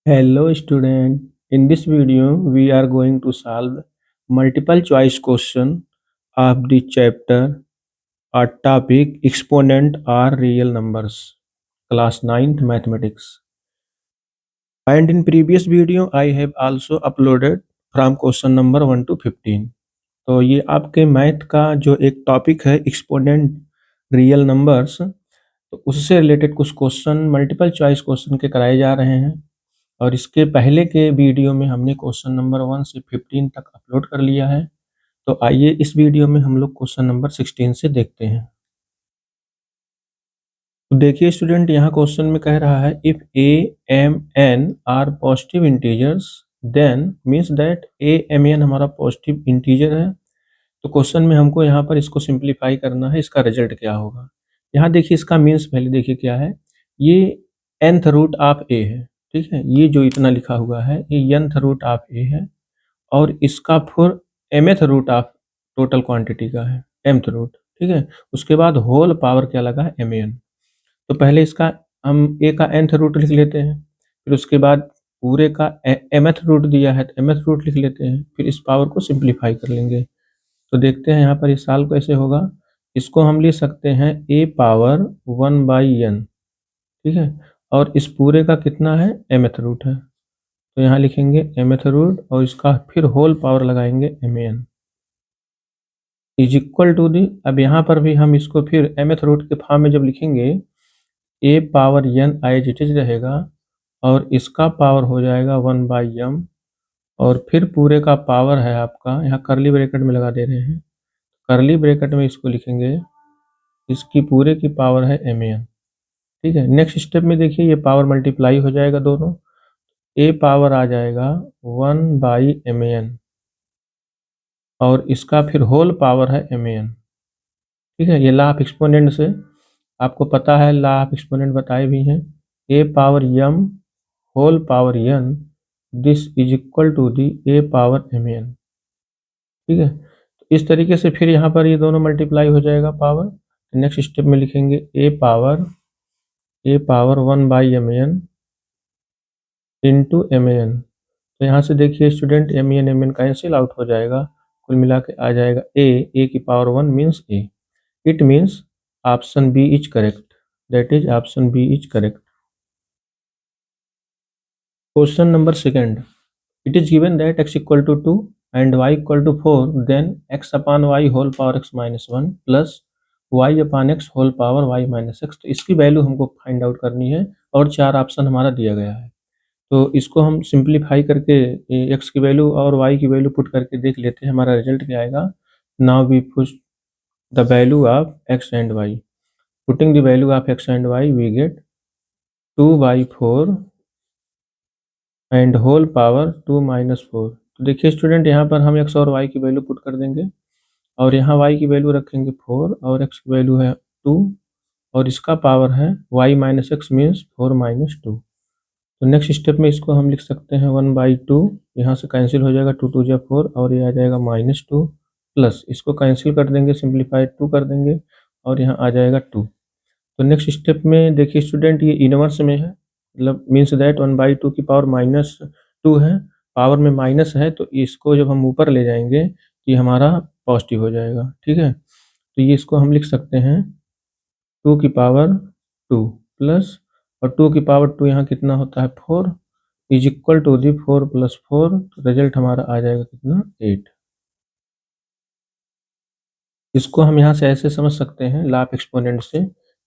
Hello student, in this video we are going to solve multiple choice question of the chapter or topic exponent are real numbers, class 9th mathematics. And in previous video I have also uploaded from question number 1 to 15. तो ये आपके math का जो एक topic है exponent real numbers, तो उससे related कुछ क्वेश्चन मल्टीपल चॉइस क्वेश्चन के कराए जा रहे हैं। और इसके पहले के वीडियो में हमने क्वेश्चन नंबर 1 से 15 तक अपलोड कर लिया है। तो आइए इस वीडियो में हम लोग क्वेश्चन नंबर 16 से देखते हैं। तो देखिए स्टूडेंट, यहाँ क्वेश्चन में कह रहा है if a m n are positive integers then means that a m n हमारा पॉजिटिव इंटीजर है। तो क्वेश्चन में हमको यहाँ पर इसको सिंप्लीफाई करना है, इसका रिजल्ट क्या होगा। यहाँ देखिए इसका मीन्स पहले देखिए क्या है, ये nth रूट ऑफ a है, ठीक है। ये जो इतना लिखा हुआ है ये nth रूट ऑफ a है और इसका फिर mth root of total quantity का है, mth रूट, ठीक है। उसके बाद होल पावर क्या लगा है man। तो पहले इसका हम a का nth रूट लिख लेते हैं, फिर उसके बाद पूरे का mth रूट दिया है तो mth रूट लिख लेते हैं, फिर इस पावर को सिंप्लीफाई कर लेंगे। तो देखते हैं यहाँ पर इस साल कैसे होगा। इसको हम लिख सकते हैं a पावर 1/n, ठीक है। और इस पूरे का कितना है mth रूट है, तो यहाँ लिखेंगे mth रूट और इसका फिर होल पावर लगाएंगे man is equal to the. अब यहाँ पर भी हम इसको फिर mth रूट के फॉर्म में जब लिखेंगे a power n as it is रहेगा और इसका पावर हो जाएगा 1/m और फिर पूरे का पावर है आपका, यहाँ करली ब्रैकेट में लगा दे रहे हैं, करली ब्रैकेट में इसको लिखेंगे इसकी पूरे की पावर है man, ठीक है। नेक्स्ट स्टेप में देखिए ये पावर मल्टीप्लाई हो जाएगा दोनों, a पावर आ जाएगा 1/man और इसका फिर होल पावर है man, ठीक है। ये लॉ ऑफ एक्सपोनेंट से आपको पता है, लॉ ऑफ एक्सपोनेंट बताए भी हैं, a power m whole power n this is equal to the a power man, ठीक है। तो इस तरीके से फिर यहाँ पर ये दोनों मल्टीप्लाई हो जाएगा पावर। नेक्स्ट स्टेप में लिखेंगे a power 1/man into man। तो यहाँ से देखिए स्टूडेंट man कैंसिल आउट हो जाएगा, कुल मिला के आ जाएगा a की power 1 means a। It means option B is correct, that is option B is correct. Question number second, it is given that x equal to 2 and y equal to 4 then x upon y whole power x minus 1 plus y upon x whole power y minus x। तो इसकी value हमको find out करनी है और चार option हमारा दिया गया है। तो इसको हम सिंप्लीफाई करके x की वैल्यू और y की वैल्यू पुट करके देख लेते हैं हमारा रिजल्ट क्या आएगा। Now we put the value of x and y, putting the value of x and y we get 2/4 and whole power 2 minus 4। तो देखिए स्टूडेंट यहाँ पर हम x और y की वैल्यू पुट कर देंगे और यहाँ y की वैल्यू रखेंगे 4 और x की वैल्यू है 2 और इसका पावर है y minus x means 4 minus 2। तो नेक्स्ट स्टेप में इसको हम लिख सकते हैं 1/2, यहाँ से कैंसिल हो जाएगा 2 2 जा 4 और ये आ जाएगा -2 प्लस इसको कैंसिल कर देंगे, सिंप्लीफाइड 2 कर देंगे और यहाँ आ जाएगा 2। तो नेक्स्ट स्टेप में देखिए स्टूडेंट ये इनवर्स में है, मतलब मीन्स दैट 1/2 की पावर -2 है, पावर में माइनस है, तो इसको जब हम ऊपर ले जाएंगे ये हमारा पॉजिटिव हो जाएगा, ठीक है। तो ये इसको हम लिख सकते हैं 2 की पावर 2 प्लस और 2 की पावर 2 यहाँ कितना होता है 4 इज इक्वल टू दी 4 + 4। तो रिजल्ट हमारा आ जाएगा कितना 8। इसको हम यहाँ से ऐसे समझ सकते हैं लॉ ऑफ एक्सपोनेंट से,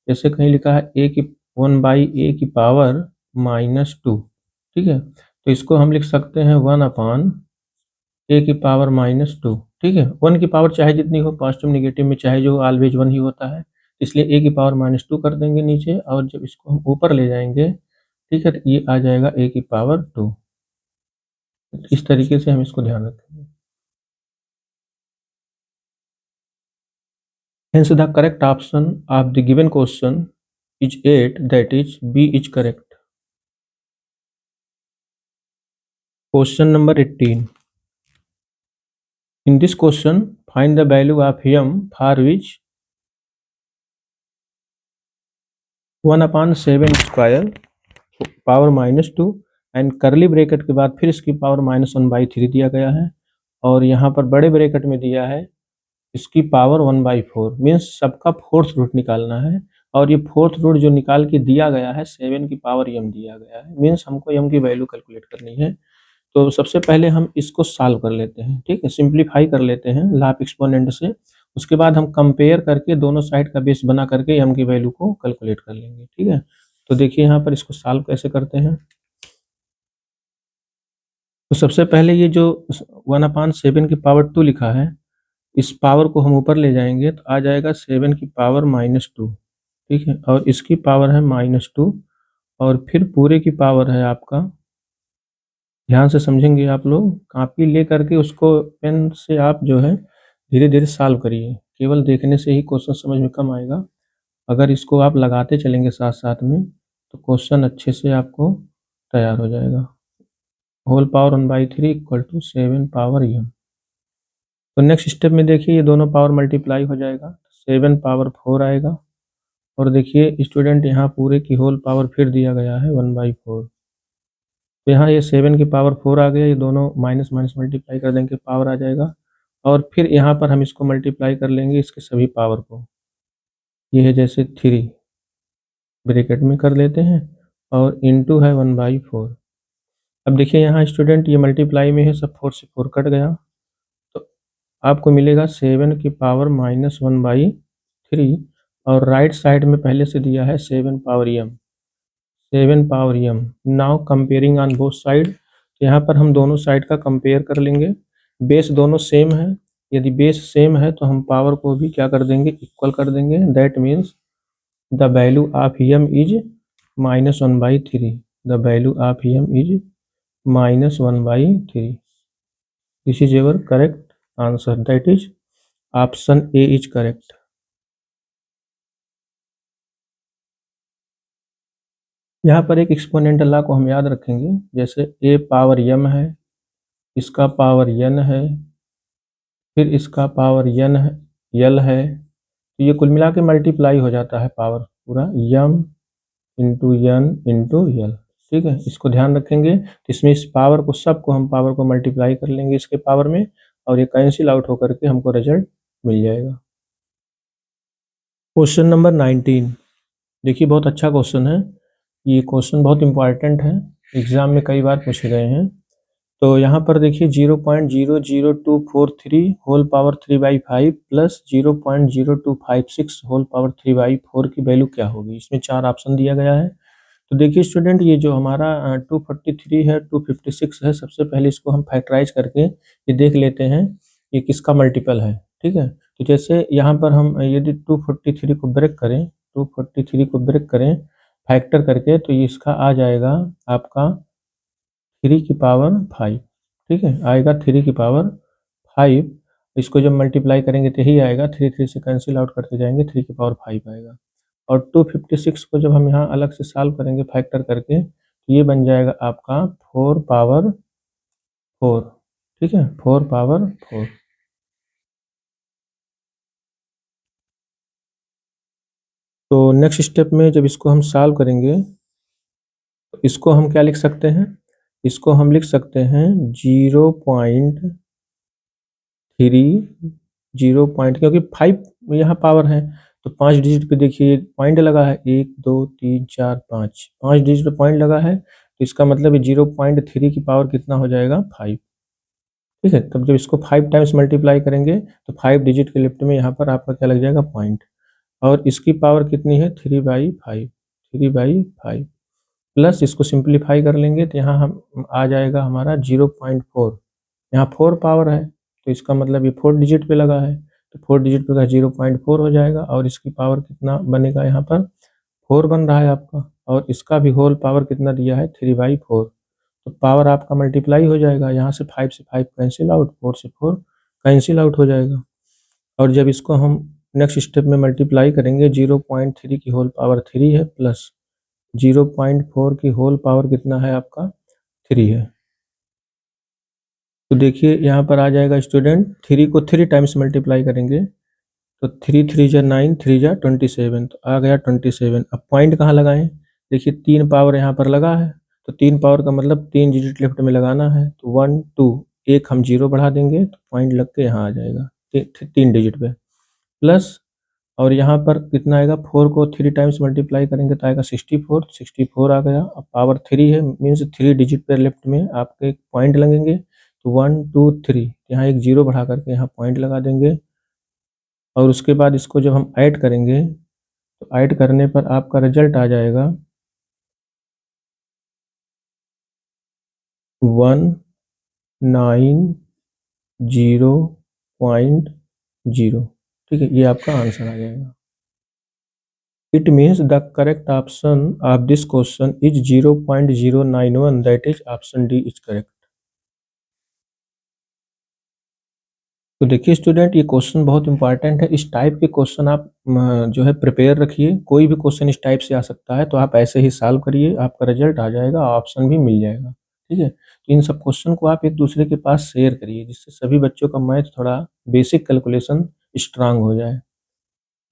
जैसे कहीं लिखा है a की 1/a की पावर -2, ठीक है। तो इसको हम लिख सकते हैं 1/a की पावर -2, ठीक है। 1 की पावर चाहे जितनी हो, पॉजिटिव नेगेटिव में चाहे जो ऑलवेज 1 ही होता है, इसलिए a की पावर -2 कर देंगे नीचे और जब इसको हम ऊपर ले जाएंगे, ठीक है, तो ये आ जाएगा a की पावर 2। इस तरीके से हम इसको ध्यान रखेंगे। Hence the correct option of the given question is 8, that is B is correct. Question number 18. In this question, find the value of m for which 1/7 square power -2 and करली bracket के बाद फिर इसकी पावर -1/3 दिया गया है, और यहाँ पर बड़े ब्रैकेट में दिया है इसकी पावर 1/4, मीन्स सबका फोर्थ रूट निकालना है। और ये फोर्थ रूट जो निकाल के दिया गया है 7 की पावर m दिया गया है, मीन्स हमको m की वैल्यू कैलकुलेट करनी है। तो सबसे पहले हम इसको सॉल्व कर लेते हैं, ठीक है, सिंप्लीफाई कर लेते हैं लाप एक्सपोनेंट से। उसके बाद हम कंपेयर करके दोनों साइड का बेस बना करके m की वैल्यू को कैलकुलेट कर लेंगे, ठीक है। तो देखिए यहाँ पर इसको सॉल्व कैसे करते हैं। तो सबसे पहले ये जो 1/7 की पावर 2 लिखा है, इस पावर को हम ऊपर ले जाएंगे तो आ जाएगा 7 की पावर -2, ठीक है, और इसकी पावर है -2, और फिर पूरे की पावर है आपका, ध्यान से समझेंगे आप लोग, कॉपी ले करके उसको पेन से आप जो है धीरे धीरे सॉल्व करिए, केवल देखने से ही क्वेश्चन समझ में कम आएगा। अगर इसको आप लगाते चलेंगे साथ साथ में तो क्वेश्चन अच्छे से आपको तैयार हो जाएगा। Whole power 1/3 equal to 7 power m। तो नेक्स्ट स्टेप में देखिए ये दोनों पावर मल्टीप्लाई हो जाएगा, 7 पावर 4 आएगा, और देखिए स्टूडेंट यहाँ पूरे की होल पावर फिर दिया गया है 1/4। तो यहाँ ये 7 की पावर 4 आ गया, ये दोनों माइनस माइनस मल्टीप्लाई कर देंगे पावर आ जाएगा, और फिर यहाँ पर हम इसको मल्टीप्लाई कर लेंगे इसके सभी पावर को। ये है जैसे 3 ब्रैकेट में कर लेते हैं, और इनटू है 1/4। अब देखिए यहाँ स्टूडेंट ये मल्टीप्लाई में है, सब 4 से 4 कट गया, तो आपको मिलेगा 7 की पावर -1/3, और राइट साइड में पहले से दिया है 7 power m, 7 power m। Now comparing on both side, तो यहाँ पर हम दोनों साइड का कंपेयर कर लेंगे। बेस दोनों सेम है, यदि बेस सेम है तो हम पावर को भी क्या कर देंगे, इक्वल कर देंगे। That means the value of m is -1/3, the value of m is -1/3। This is your correct answer, that is option A is correct. यहाँ पर एक एक्सपोनेंट लॉ को हम याद रखेंगे, जैसे a पावर m है, इसका पावर n है, फिर इसका पावर n है, l है, तो ये कुल मिला के मल्टीप्लाई हो जाता है पावर पूरा m into n into l, ठीक है। इसको ध्यान रखेंगे, तो इसमें इस पावर को सबको हम पावर को मल्टीप्लाई कर लेंगे इसके पावर में, और ये कैंसिल आउट होकर के हमको रिजल्ट मिल जाएगा। क्वेश्चन नंबर 19, देखिए बहुत अच्छा क्वेश्चन है, ये क्वेश्चन बहुत इंपॉर्टेंट है, एग्जाम में कई बार पूछे गए हैं। तो यहाँ पर देखिए 0.00243 whole power 3/5 plus 0.0256 whole power 3/4 की वैल्यू क्या होगी। इसमें 4 ऑप्शन दिया गया है। तो देखिए स्टूडेंट ये जो हमारा 243 है, 256 है, सबसे पहले इसको हम फैक्टराइज करके ये देख लेते हैं ये किसका मल्टीपल है, ठीक है। तो जैसे यहाँ पर हम यदि 243 को ब्रेक करें, 243 को ब्रेक करें फैक्टर करके, तो ये इसका आ जाएगा आपका 3 की पावर 5, ठीक है, आएगा 3 की पावर 5। इसको जब मल्टीप्लाई करेंगे तो यही आएगा, 3 3 से कैंसिल आउट करते जाएंगे, 3 की पावर 5 आएगा। और 256 को जब हम यहाँ अलग से सॉल्व करेंगे फैक्टर करके, तो ये बन जाएगा आपका 4 पावर 4, ठीक है, 4 पावर 4। तो नेक्स्ट स्टेप में जब इसको हम सॉल्व करेंगे तो इसको हम क्या लिख सकते हैं, इसको हम लिख सकते हैं 0.3, क्योंकि 5 यहाँ पावर है, तो 5 डिजिट पे देखिए पॉइंट लगा है, 1 2 3 4 5, 5 डिजिट पे पॉइंट लगा है, तो इसका मतलब 0.3 की पावर कितना हो जाएगा, 5, ठीक है। तब जब इसको 5 टाइम्स मल्टीप्लाई करेंगे तो 5 डिजिट के लेफ्ट में यहाँ पर आपका क्या लग जाएगा, पॉइंट, और इसकी पावर कितनी है, 3/5, 3/5 प्लस इसको सिंप्लीफाई कर लेंगे तो यहाँ हम आ जाएगा हमारा 0.4, यहाँ 4 पावर है तो इसका मतलब ये 4 डिजिट पे लगा है, तो 4 डिजिट पे का 0.4 हो जाएगा, और इसकी पावर कितना बनेगा, यहाँ पर 4 बन रहा है आपका, और इसका भी होल पावर कितना दिया है, 3/4। तो पावर आपका मल्टीप्लाई हो जाएगा, यहाँ से 5 से 5 कैंसिल आउट, 4 से 4 कैंसिल आउट हो जाएगा। और जब इसको हम नेक्स्ट स्टेप में मल्टीप्लाई करेंगे, 0.3 की होल पावर 3 है, प्लस 0.4 की होल पावर कितना है आपका, 3 है। तो देखिए यहाँ पर आ जाएगा स्टूडेंट, 3 को 3 टाइम्स मल्टीप्लाई करेंगे तो 3 3 जा 9, 3 जा 27, तो आ गया 27। अब पॉइंट कहाँ लगाएं, देखिए 3 पावर यहाँ पर लगा है, तो 3 पावर का मतलब 3 डिजिट लेफ्ट में लगाना है, तो 1 2 एक हम 0 बढ़ा देंगे तो पॉइंट लग के यहाँ आ जाएगा 3 डिजिट पे, प्लस और यहाँ पर कितना आएगा, 4 को 3 टाइम्स मल्टीप्लाई करेंगे तो आएगा 64, 64 आ गया। अब पावर 3 है मीन्स 3 डिजिट पे लेफ्ट में आपके एक पॉइंट लगेंगे, तो 1 2 3 यहाँ एक 0 बढ़ा करके यहाँ पॉइंट लगा देंगे, और उसके बाद इसको जब हम ऐड करेंगे तो ऐड करने पर आपका रिजल्ट आ जाएगा 190.0। ठीक है, ये आपका आंसर आ जाएगा। It means the correct option of this question is 0.091, that is option D is correct। तो देखिए स्टूडेंट, ये क्वेश्चन बहुत इंपॉर्टेंट है। इस टाइप के क्वेश्चन आप जो है प्रिपेयर रखिए। कोई भी क्वेश्चन इस टाइप से आ सकता है, तो आप ऐसे ही सॉल्व करिए, आपका रिजल्ट आ जाएगा, ऑप्शन भी मिल जाएगा। ठीक है, तो इन सब क्वेश्चन को आप एक दूसरे के पास शेयर करिए, जिससे सभी बच्चों का मैथ थोड़ा बेसिक कैलकुलेशन स्ट्रांग हो जाए।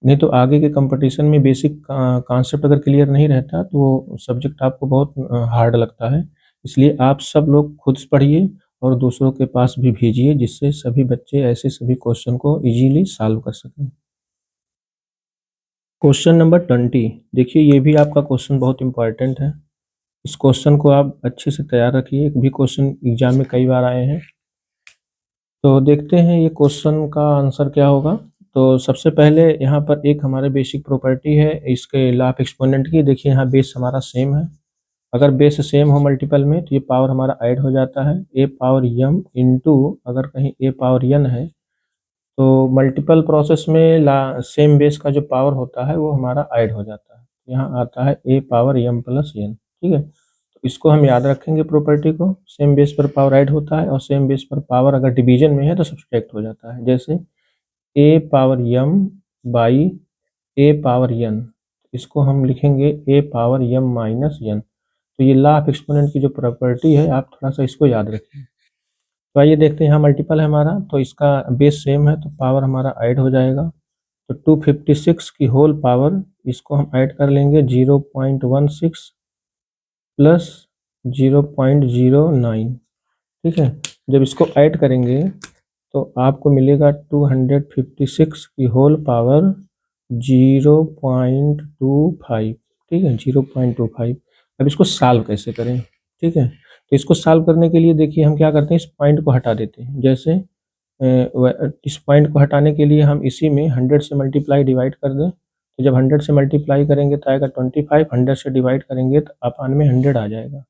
नहीं तो आगे के कंपटीशन में बेसिक कॉन्सेप्ट अगर क्लियर नहीं रहता तो वो सब्जेक्ट आपको बहुत हार्ड लगता है। इसलिए आप सब लोग खुद से पढ़िए और दूसरों के पास भी भेजिए, जिससे सभी बच्चे ऐसे सभी क्वेश्चन को इजीली सॉल्व कर सकें। क्वेश्चन नंबर 20, देखिए ये भी आपका क्वेश्चन बहुत इंपॉर्टेंट है। इस क्वेश्चन को आप अच्छे से तैयार रखिए, एक भी क्वेश्चन एग्जाम में कई बार आए हैं। तो देखते हैं ये क्वेश्चन का आंसर क्या होगा। तो सबसे पहले यहाँ पर एक हमारे बेसिक प्रॉपर्टी है इसके लॉ ऑफ एक्सपोनेंट की। देखिए यहाँ बेस हमारा सेम है, अगर बेस सेम हो मल्टीपल में तो ये पावर हमारा ऐड हो जाता है, ए पावर यम इंटू अगर कहीं ए पावर यन है तो मल्टीपल प्रोसेस में सेम बेस का जो पावर होता है वो हमारा ऐड हो जाता है। यहाँ आता है a power m plus n. ठीक है, तो इसको हम याद रखेंगे प्रॉपर्टी को। सेम बेस पर पावर ऐड होता है और सेम बेस पर पावर अगर डिवीजन में है तो सब्सट्रैक्ट हो जाता है। जैसे a power m by a power n, इसको हम लिखेंगे ए पावर यम माइनस यन। तो ये लॉ ऑफ एक्सपोनेंट की जो प्रॉपर्टी है, आप थोड़ा सा इसको याद रखिए। तो आइए देखते हैं, यहाँ मल्टीपल है हमारा तो इसका बेस सेम है तो पावर हमारा ऐड हो जाएगा। तो 256 की होल पावर, इसको हम ऐड कर लेंगे 0.16 प्लस 0.09। ठीक है, जब इसको ऐड करेंगे तो आपको मिलेगा 256 की होल पावर 0.25। ठीक है, 0.25। अब इसको सॉल्व कैसे करें। ठीक है, तो इसको सॉल्व करने के लिए देखिए हम क्या करते हैं, इस पॉइंट को हटा देते हैं। जैसे इस पॉइंट को हटाने के लिए हम इसी में 100 से मल्टीप्लाई डिवाइड कर दें, तो जब 100 से मल्टीप्लाई करेंगे तो आएगा 25, 100 से डिवाइड करेंगे तो अपान में 100 आ जाएगा।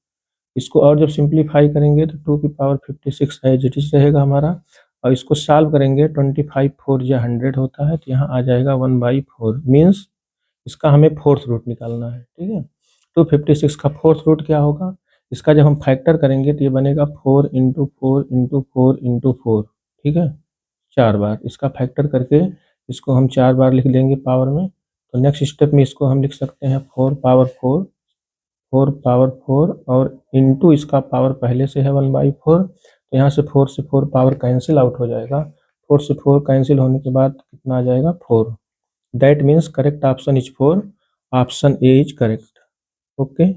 इसको और जब सिंप्लीफाई करेंगे तो 2 की पावर 56 एज इट इज रहेगा हमारा, और इसको सॉल्व करेंगे 25 4 या 100 होता है तो यहाँ आ जाएगा 1/4, मीन्स इसका हमें फोर्थ रूट निकालना है। ठीक है, 256 का फोर्थ रूट क्या होगा, इसका जब हम फैक्टर करेंगे तो ये बनेगा 4 इंटू 4 इंटू 4 इंटू 4। ठीक है, 4 बार इसका फैक्टर करके इसको हम 4 बार लिख देंगे पावर में। तो नेक्स्ट स्टेप में इसको हम लिख सकते हैं 4 पावर 4, 4 पावर 4 और इंटू इसका पावर पहले से है 1/4, तो यहाँ से 4 से 4 पावर कैंसिल आउट हो जाएगा। 4 से 4 कैंसिल होने के बाद कितना आ जाएगा, 4। That means correct option is 4, option A is correct. Okay.